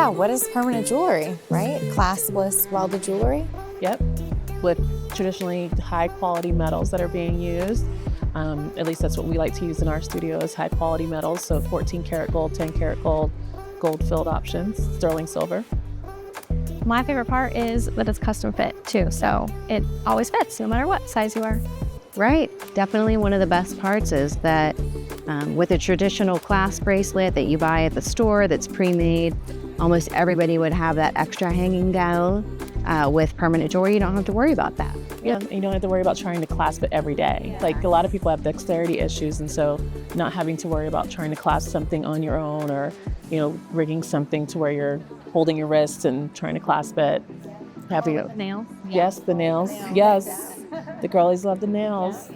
Yeah, what is permanent jewelry, right? Clasp-less welded jewelry. Yep, with traditionally high quality metals that are being used. At least that's what we like to use in our studio is high quality metals. So 14 karat gold, 10 karat gold, gold filled options, sterling silver. My favorite part is that it's custom fit too. So it always fits no matter what size you are. Right. Definitely one of the best parts is that with a traditional clasp bracelet that you buy at the store that's pre-made, almost everybody would have that extra hanging down. With permanent jewelry, you don't have to worry about that. Yeah, you don't have to worry about trying to clasp it every day. Like a lot of people have dexterity issues, and so not having to worry about trying to clasp something on your own or, rigging something to where you're holding your wrist and trying to clasp it. Having Nails. Yes, the nails. Yes, the girlies love the nails.